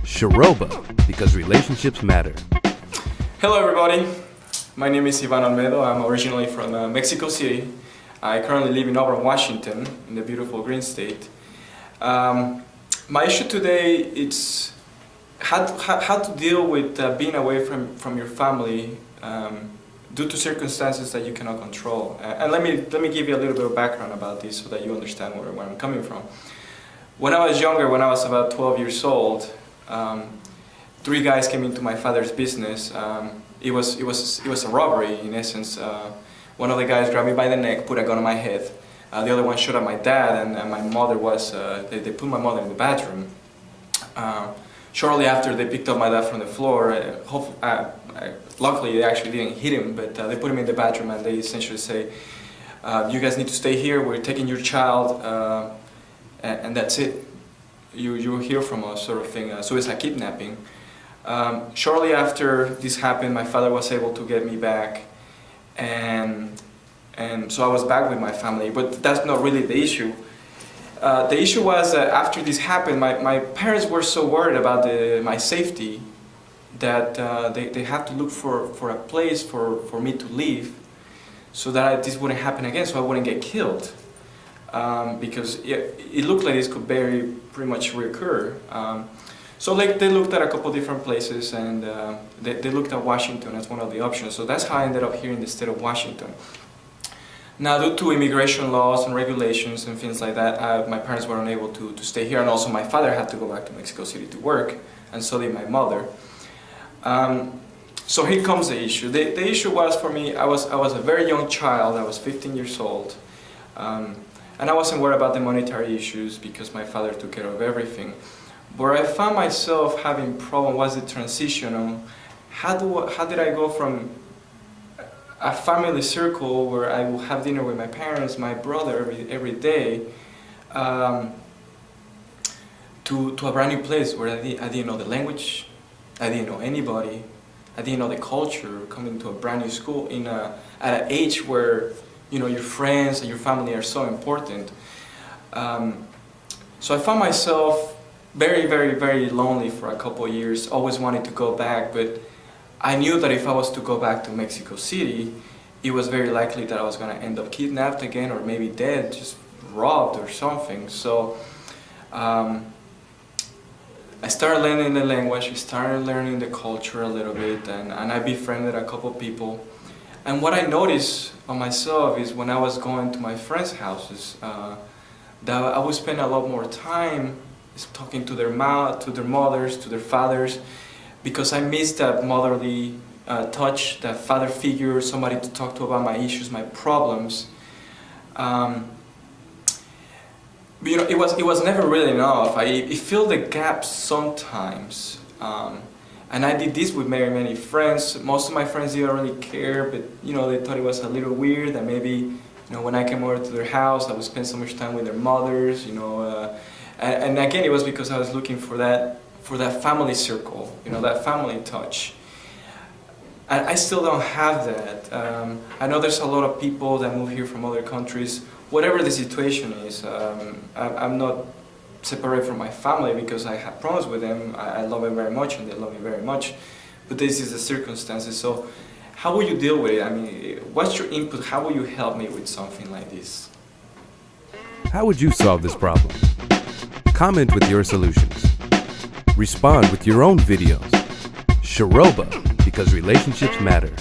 Sharoba, because relationships matter. Hello everybody, my name is Ivan Almedo. I'm originally from Mexico City. I currently live in Auburn, Washington, in the beautiful Green State. My issue today is how to deal with being away from your family due to circumstances that you cannot control. And let me give you a little bit of background about this so that you understand where I'm coming from. When I was younger, when I was about 12 years old, three guys came into my father's business. It was a robbery in essence. One of the guys grabbed me by the neck, put a gun on my head. The other one shot at my dad, and my mother was. They put my mother in the bathroom. Shortly after, they picked up my dad from the floor. Luckily, they actually didn't hit him, but they put him in the bathroom, and they essentially say, "You guys need to stay here. We're taking your child, and that's it. You'll hear from us," sort of thing. Suicide kidnapping. Shortly after this happened, my father was able to get me back, and so I was back with my family. But that's not really the issue. The issue was that after this happened, my parents were so worried about my safety that they had to look for a place for me to live so that this wouldn't happen again, so I wouldn't get killed. Because it looked like this could pretty much reoccur. So they looked at a couple different places, and they looked at Washington as one of the options. So that's how I ended up here in the state of Washington. Now, due to immigration laws and regulations and things like that, my parents were unable to stay here, and also my father had to go back to Mexico City to work, and so did my mother. So here comes the issue. The issue was, for me, I was a very young child. I was 15 years old. And I wasn't worried about the monetary issues because my father took care of everything. Where I found myself having problem was the transition on how did I go from a family circle where I will have dinner with my parents, my brother every day, to a brand new place where I didn't know the language, I didn't know anybody, I didn't know the culture, coming to a brand new school at an age where your friends and your family are so important. So I found myself very, very, very lonely for a couple of years, always wanted to go back, but I knew that if I was to go back to Mexico City, it was very likely that I was going to end up kidnapped again, or maybe dead, just robbed or something. So I started learning the language, I started learning the culture a little bit, and I befriended a couple of people. And what I noticed on myself is when I was going to my friends' houses, that I would spend a lot more time talking to their mothers, to their fathers, because I missed that motherly touch, that father figure, somebody to talk to about my issues, my problems. It was never really enough. It filled the gaps sometimes. And I did this with many friends. Most of my friends didn't really care, but they thought it was a little weird that maybe when I came over to their house, I would spend so much time with their mothers. And again, it was because I was looking for that family circle, that family touch. And I still don't have that. I know there's a lot of people that move here from other countries. Whatever the situation is, I'm not separate from my family because I have promised with them. I love them very much, and they love me very much. But this is the circumstances. So how will you deal with it? I mean, what's your input? How will you help me with something like this? How would you solve this problem? Comment with your solutions. Respond with your own videos. Sharoba, because relationships matter.